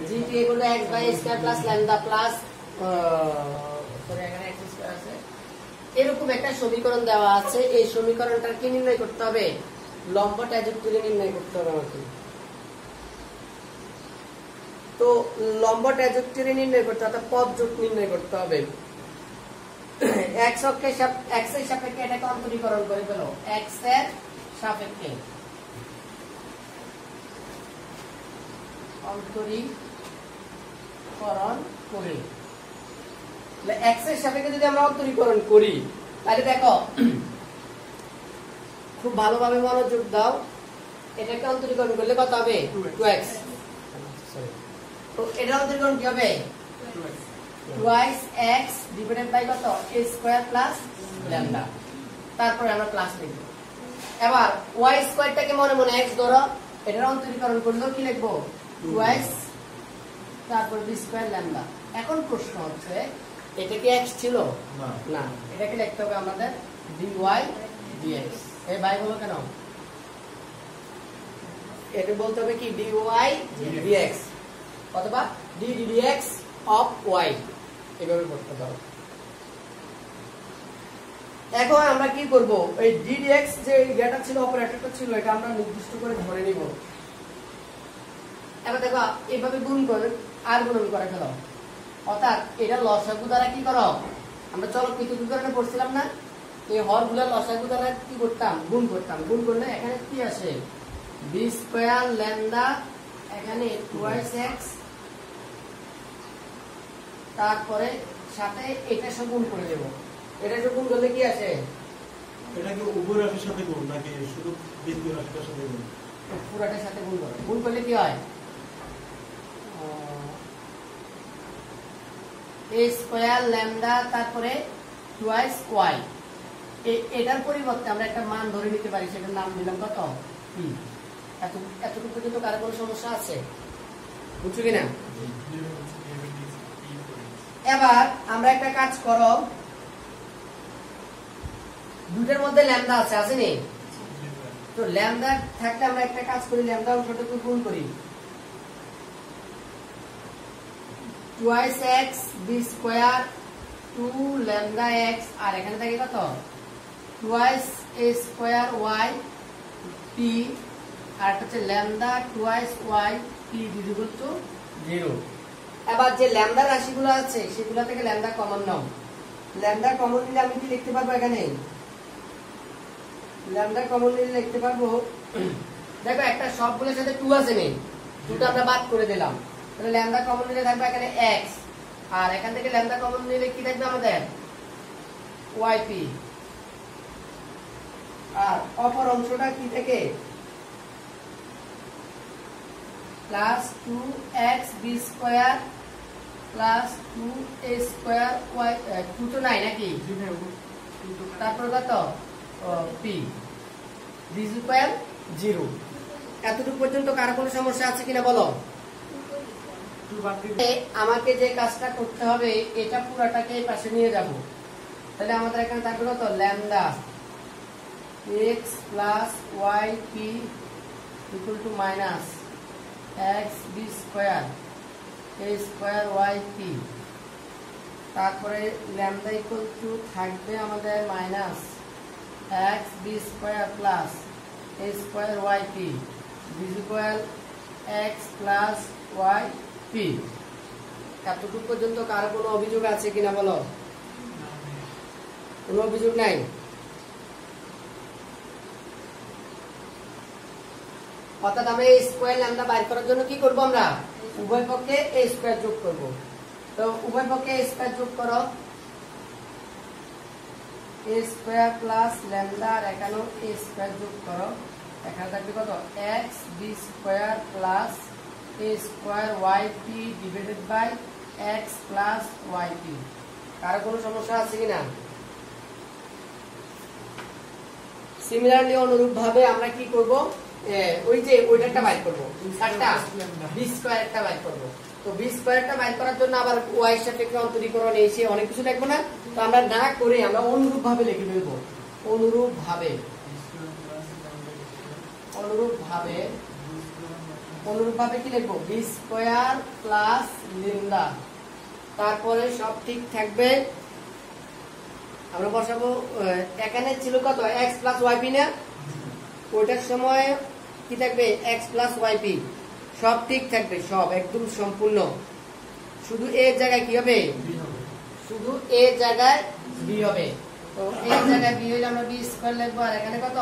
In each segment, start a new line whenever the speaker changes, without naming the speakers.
gt equal to x by a square plus lambda plus এখানে x square আছে। এরকম একটা সমীকরণ দেওয়া আছে, এই সমীকরণটা কি নির্ণয় করতে হবে? লম্ব ট্র্যাজেক্টরি নির্ণয় করতে হবে আমাকে। তো লম্ব ট্র্যাজেক্টরি নির্ণয় করতে অর্থাৎ পথ জোট নির্ণয় করতে হবে। x এর সাপেক্ষে এটাকে অন্তরীকরণ করে ফেলো, x এর সাপেক্ষে অন্তরীকরণ করে, x এর সাপেক্ষে যদি আমরা অন্তরীকরণ করি তাহলে দেখো খুব ভালোভাবে মনোযোগ দাও, এটাকে অন্তরীকরণ করলে কত হবে? 2x। তো এটা অন্তরীকরণ কি হবে? 2x ডিভাইডেড বাই কত? a স্কয়ার প্লাস ল্যামডা, তারপরে আমরা প্লাস লিখব। এবার y স্কয়ারটাকে মনে মনে x ধরো, এটার অন্তরীকরণ করলেও কি লিখব? 2x তারপর b স্কয়ার ল্যামডা। এখন প্রশ্ন হচ্ছে এটা কি x ছিল? না, এটাকে লিখতে হবে আমাদের dy dx। এই ভাই বলো কেন? এটা বলতে হবে কি dy dx অথবা d dx of y, এভাবে করতে পারো। এখন আমরা কি করব? এই d dx যে এটা ছিল, অপারেটরটা ছিল, এটা আমরা নির্দিষ্ট করে ধরে নিব। এবার দেখো এইভাবে গুণ করে আর গুণন করে ফেলো, অর্থাৎ এটা লসাগু দ্বারা কি করো? আমরা চলক পৃথকীকরণে পড়ছিলাম না, এই হরগুলো লসাগু দ্বারা কি করতাম? গুণ করতাম। গুণ করলে এখানে কি আসে? b স্কয়ার ল্যামডা, এখানে 2x, তারপরে সাথে এটা সব গুণ করে দেব। এটা সব গুণ করলে কি আসে?
এটা কি উভয় রাশির সাথে গুণ নাকি শুধু দ্বিতীয় রাশির সাথে গুণ?
পুরাটার সাথে গুণ করো। গুণ করলে কি হয়? a স্কয়ার ল্যামডা তারপরে 2y। এটার পরিবর্তে আমরা একটা মান ধরে নিতে পারি, সেটার নাম দিলাম কত? p। এতটুকু পর্যন্ত কারো কোনো সমস্যা আছে? বুঝছো কিনা? এবার আমরা একটা কাজ করো, দুটোর মধ্যে ল্যামডা আছে, আসেনি? তো ল্যামডা থাকলে আমরা একটা কাজ করি, ল্যামডা অংশটাকে গুণ করি। 2x b square 2 lambda x, আর এখানে থাকে কত? 2x a square y p, আর এটা হচ্ছে lambda 2x y p equal two 0। এবার যে ল্যামডা রাশিগুলো আছে সেগুলো থেকে ল্যামডা কমন নাও। ল্যামডা কমন নিলে আমি কি লিখতে পারবো? এখানে ল্যামডা কমন নিলে লিখতে পারবো, দেখো একটা সবগুলোর সাথে 2 আছে নেই, 2টা আমরা বাদ করে দিলাম, তাহলে ল্যামডা কমন নিলে থাকবে এখানে x, আর এখান থেকে ল্যামডা কমন নিলে কি থাকবে আমাদের? yp। আর অপর অংশটা কি থেকে? Plus 2x b square plus 2a square y, 2 তো নাই নাকি? তারপর কত? p b square 0। এতটুকু পর্যন্ত কার কোনো সমস্যা আছে কিনা বলো? আমাকে যে কাজটা করতে হবে, এটা পুরাটাকে এই পাশে নিয়ে যাব, তাহলে আমাদের এখানে থাকবে কত? Lambda x plus yp equal to minus x b square a square yp, তারপরে ল্যামডা ইকুয়াল টু থাকবে আমাদের minus x b square plus a square yp equal x plus yp। এতটুকু পর্যন্ত কার কোনো অভিযোগ আছে কিনা বলো? কোনো অভিযোগ নাই? অর্থাৎ আমরা a স্কয়ার ল্যামডা বাইর করার জন্য কি করব? আমরা উভয় পক্ষে a স্কয়ার যোগ করব। তো উভয় পক্ষে a স্কয়ার যোগ করো, a স্কয়ার প্লাস ল্যামডা, আর এখানেও a স্কয়ার যোগ করো, এখানে থাকবে কত? x b square plus a square yp divided by x plus yp। কার কোনো সমস্যা আছে কিনা? সিমিলারলি অনুরূপ ভাবে আমরা কি করব? ওই যে ওইটাটা বাইর করব, একটা b স্কয়ারটা বাইর করব। তো b স্কয়ারটা বাইর করার জন্য আবার y এর সাপেক্ষে অন্তরীকরণ এসে অনেক কিছু লিখব না, তো আমরা না করে আমরা অনুরূপ ভাবে লিখে ফেলব। অনুরূপ ভাবে অনুরূপভাবে কি লিখবো বি স্কোয়ার প্লাস ল্যামডা, তারপরে সব ঠিক থাকবে। আমরা বসাবো এখানে ছিল কত এক্স প্লাস ওয়াইপি না, ওইটার সময় কি থাকবে এক্স প্লাস ওয়াইপি, সব ঠিক থাকবে, সব একদম সম্পূর্ণ। শুধু এর জায়গায় কি হবে, শুধু এর জায়গায় বি হবে। তো এর জায়গায় বি হইলে আমরা বি স্কোয়ার লিখবো, আর এখানে কত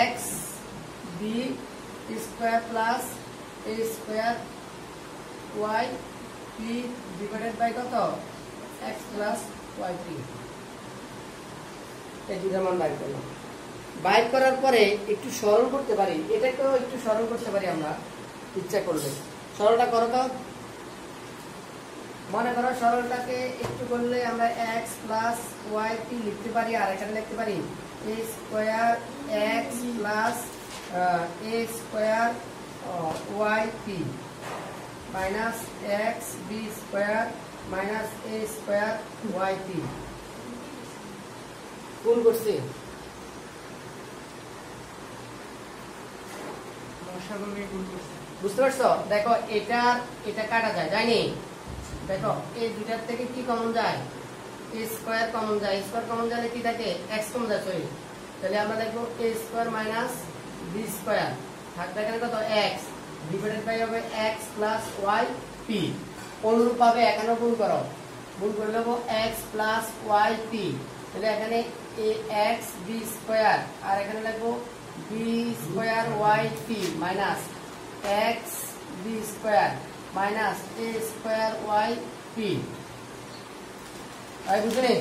X B square plus A square Y P divided by কত এক্স প্লাস ওয়াই পি। এই দুটার মান বাইর করলাম। বাইর করার পরে একটু সরল করতে পারি, এটাকেও একটু সরল করতে পারি আমরা ইচ্ছা করলে। সরলটা করো তো, মনে করো সরলটাকে একটু করলে আমরা এক্স প্লাস ওয়াই পি লিখতে পারি, আর এখানে লিখতে পারি A square X plus A square Y P minus X B square minus A square Y P. কোন করছি বুঝতে পারছো? দেখো এটা কাটা যায়, যায়নি? দেখো এই দুটার থেকে কি কমন যায়, এ স্কোয়ার কমন যায়, স্কোয়ার কমন যাবে কি থাকে এক্স কমন যায়, সরি। তাহলে আমরা দেখবো এ স্কোয়ার মাইনাস বি স্কোয়ার থাকবে এখানে কত এক্স ডিভাইডেড বাই হবে এক্স প্লাস ওয়াই পি। অনুরূপ ভাবে এখানেও গুণ করো, গুণ করে নেবো এক্স প্লাস ওয়াই পি। তাহলে এখানে এ এক্স বি স্কোয়ার, আর এখানে লিখবো B square Y P minus X B square minus A square Y P. বুঝলি?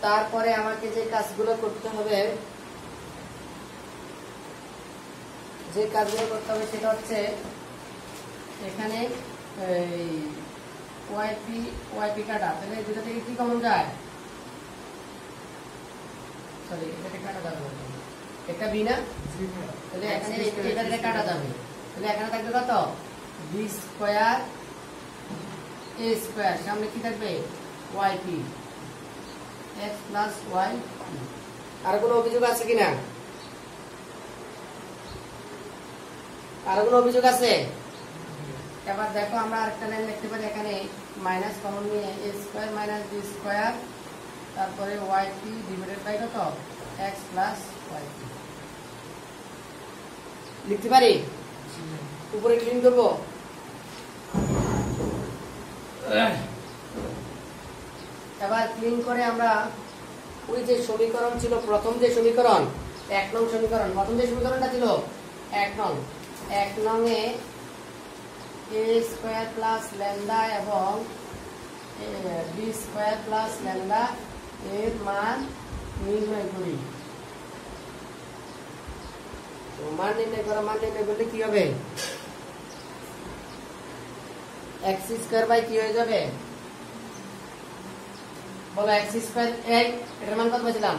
তারপরে আমাকে যে কাজগুলো করতে হবে, সেটা হচ্ছে এখানে ওয়াইপি কাটা। তাহলে দুটো থেকে কি কমন যায়, সরি এটাকে কাটা যাবে না, একটা বি না, তাহলে এখানে এটা কাটা যাবে। তাহলে এখানে থাকবে কত বি স্কোয়ার এ স্কোয়ার, সামনে কি থাকবে ওয়াইপি এক্স প্লাস ওয়াই। আর কোনো অভিযোগ আছে কিনা, আর কোনো অভিযোগ আছে? এবার দেখো আমরা আরেকটা লাইন লিখতে পারি, এখানে মাইনাস কমন নিয়ে এ স্কোয়ার মাইনাস বি স্কোয়ার, তারপরে ওয়াই পি ডিভাইডেড বাই কত এক্স প্লাস ওয়াই পি লিখতে পারি। উপরে ক্লিন করবো, এবার ক্লিন করে আমরা ওই যে সমীকরণ ছিল প্রথম, যে সমীকরণ 1 নং সমীকরণ, প্রথম যে সমীকরণটা ছিল 1 নং এ এ স্কোয়ার প্লাস ল্যামডা এবং বি স্কোয়ার প্লাস ল্যামডা এর মান নির্ণয় করি। মান নির্ণয় করলে কি হবে, এক্স স্কোয়ার বাই কি হয়ে যাবে বলো, এক্স স্কোয়ার এটার মান কত পাইছিলাম,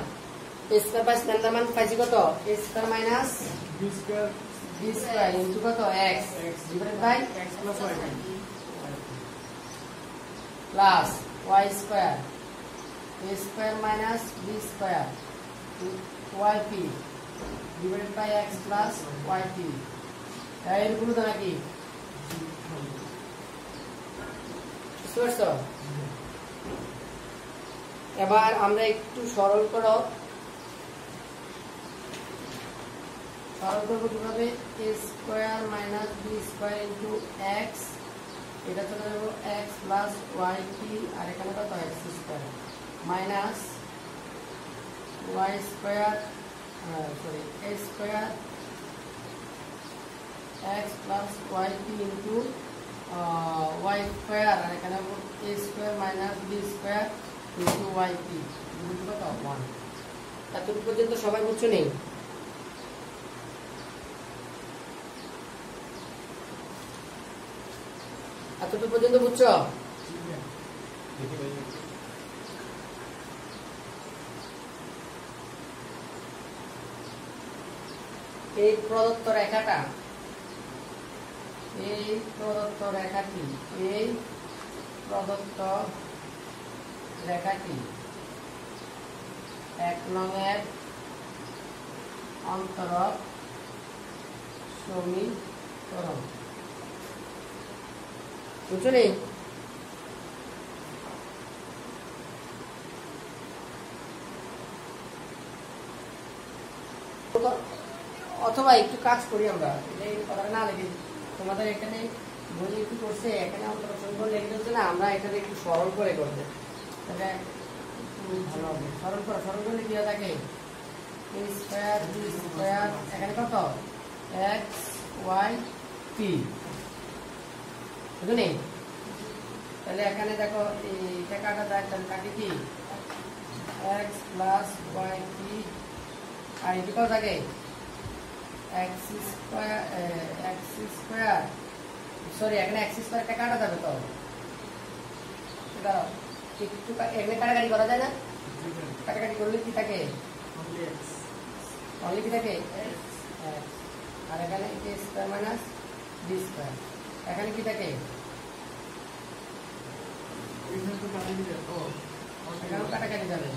এ স্কোয়ার বাই ল্যামডা মান পাইছি কত A square minus B square into কত X divided by X plus Y plus Y square A square minus B square Y P divided by X plus Y P. এরগুলো তো নাকি বুঝতে পারছো? এবার আমরা একটু সরল করো, সরল করবো কিভাবে, A square minus B square into X, এটা চলে যাবো এক্স প্লাস ওয়াই পি, আর এখানে কত X square minus Y square sorry A square X plus Y P into Y square, আর এখানে A square minus B square into Y P কত 1। এতটুকু পর্যন্ত সবাই বুঝছো নেই? এতটুকু পর্যন্ত বুঝছো? এই প্রদত্ত রেখাটা, এই প্রদত্ত রেখাটি 1 নং এর অন্তরক সমীকরণ। বুঝছো নি? অথবা একটু কাজ করি আমরা, এই কথাটা না লিখে তোমাদের এখানে বই একটু করছে, এখানে আমরা সমীকরণ লিখে দিচ্ছে না, আমরা এখানে একটু সরল করে করবো, তাহলে ভালো হবে। সরল করলে কি হয়ে থাকে? a স্কয়ার b স্কয়ার, এখানে কত x y t, বুঝলি? তাহলে এখানে দেখো এটা কাটা যায়, তাহলে কাটি কি x প্লাস y t, আর এটি কত থাকে x স্কয়ার, সরি এখানে x স্কয়ারটা কাটা যাবে, তো এটা একটু এখানে কাটাকাটি করা যায় না? কাটাকাটি করলে কি থাকে? অনলি কি থাকে? আর এখানে a square minus b square, এখানে কি থাকে? এখানেও কাটাকাটি যাবে,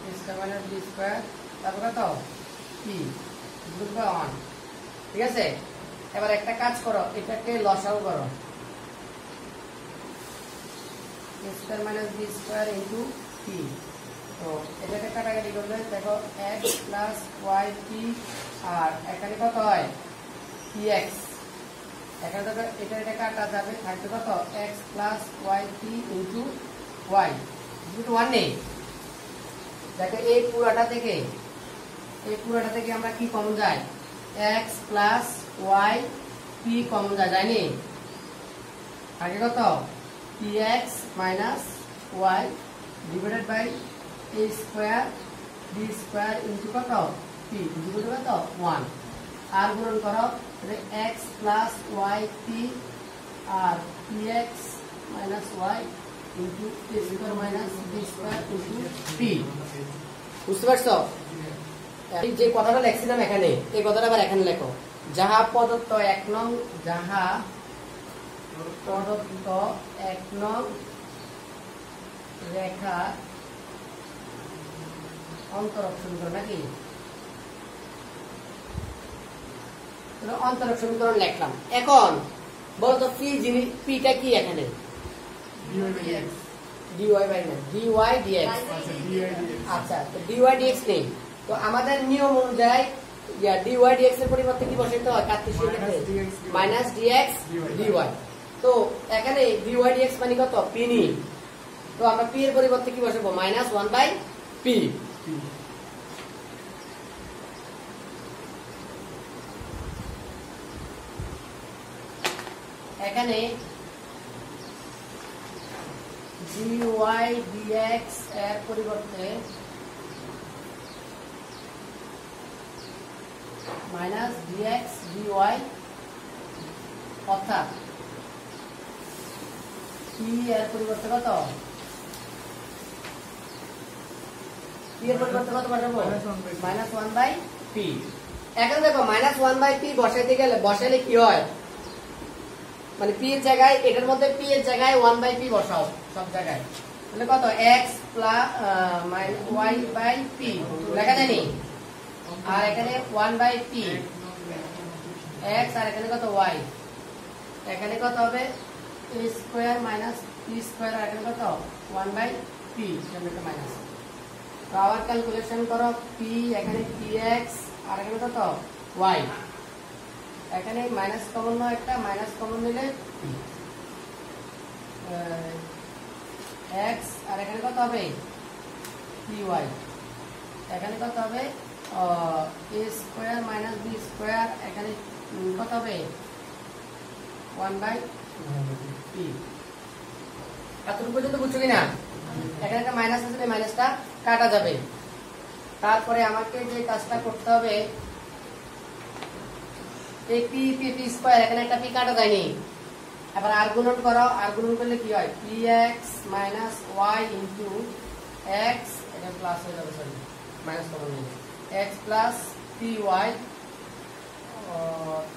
a square minus b square, তারপর কত কি গুণ 1, ঠিক আছে? এবার একটা কাজ করো, এটাকে লসাগু করো, a square minus b square into t। তো এটাকে কাটাকাটি করলে দেখো x প্লাস y t, আর এখানে কত হয় px, এখানে দেখো এটা কাটা যাবে, থাকবে কত x plus y t into y, equal to 1 নেই। দেখো এই পুরাটা থেকে আমরা কি কমন যায়? x plus y t common যায়, যায়নি? আগে কত px minus y divided by a square b square into কত p, ইকুয়াল টু কত 1। আর গুণন করো, তাহলে x প্লাস y t আর px minus y into a square minus b square into p। বুঝতে পারছো? এই যে কথাটা লিখছিলাম এখানে, এই কথাটা আবার এখানে লেখো। যাহা প্রদত্ত 1 নং রেখা অন্তরক সমীকরণ, নাকি অন্তরক সমীকরণ লিখলাম। এখন বলতো পিটা কি? এখানে dy বাই না dy dx, আচ্ছা তো dy dx নেই, তো আমাদের নিয়ম অনুযায়ী dy dx এর পরিবর্তে কি বসাইতে হয়? কার্তেশিয়ান ক্ষেত্রে মাইনাস dx dy। তো এখানে dy dx মানে কত? p নি, তো আমরা p এর পরিবর্তে কি বসাবো? Minus 1 by p। এখানে dy dx এর পরিবর্তে মাইনাস dx dy, অর্থাৎ p এর পরিবর্তে কত? p এর পরিবর্তে কত বসাবো? Minus 1 by p। এখন দেখো মাইনাস 1 বাই p বসাইলে কি হয়? মানে p এর জায়গায়, এটার মধ্যে p এর জায়গায় 1 বাই p বসাও সব জায়গায়, তাহলে কত x plus y by p লেখা জানি, আর এখানে 1 বাই p x, আর এখানে কত y, এখানে কত হবে a square minus p square, আর এখানে কত 1 বাই p, এটা মাইনাস। তো আবার ক্যালকুলেশন করো, p এখানে px, আর এখানে কত y, এখানে মাইনাস কমন নয়, একটা মাইনাস কমন নিলে x, আর এখানে কত হবে py, এখানে কত হবে a square minus b square, এখানে কত হবে 1 বাই p। এতটুকু পর্যন্ত বুঝছো কিনা? এখানে একটা মাইনাস আছে, মাইনাসটা কাটা যাবে। তারপরে আমাকে যে কাজটা করতে হবে, এই p স্কয়ার, এখানে একটা p কাটা যায়নি, এবার আর গুণন করো, আর গুণন করলে কি হয়? px minus y into x, এটা প্লাস হয়ে যাবে, সরি মাইনাস কমন নেই, x প্লাস py,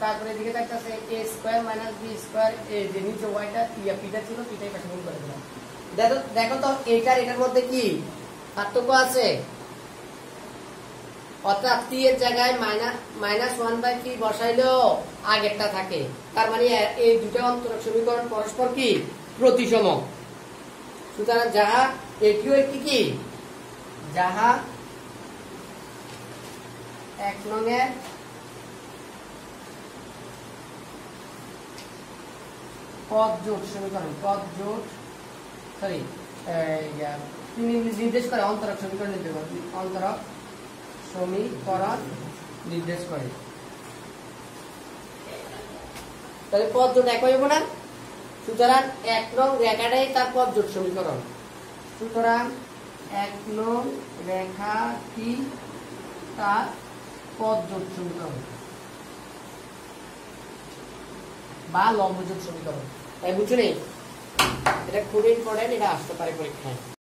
তারপরে এদিকে থাকতেছে a square minus b square, এই যে নিচে yটা পিটা ছিল, পিটাই পাশে গুণ করে দিলাম। দেখো তো এটার মধ্যে কি পার্থক্য আছে? অর্থাৎ টি এর জায়গায় -1/3 বসাইলেও আগেরটা থাকে, তার মানে এই দুটো অন্তরক সমীকরণ পরস্পর কি প্রতিসম। সুতরাং যাহা এটিও একটি কি, যাহা 1 নং এর পদ জোট সমীকরণ, পদ জোট সরি তিনি নির্দেশ করে অন্তরক সমীকরণ নির্দেশ করে, অন্তরক সমীকরণ নির্দেশ করে। তাহলে পদ জোট এক হইব না, সুতরাং 1 নং রেখাটাই তার পদ জোট সমীকরণ। সুতরাং 1 নং রেখাটি তার পদ জোট সমীকরণ বা লম্ব জোট সমীকরণ। তাই বুঝছো নি, এটা খুবই ইম্পর্টেন্ট, এটা আসতে পারে পরীক্ষায়।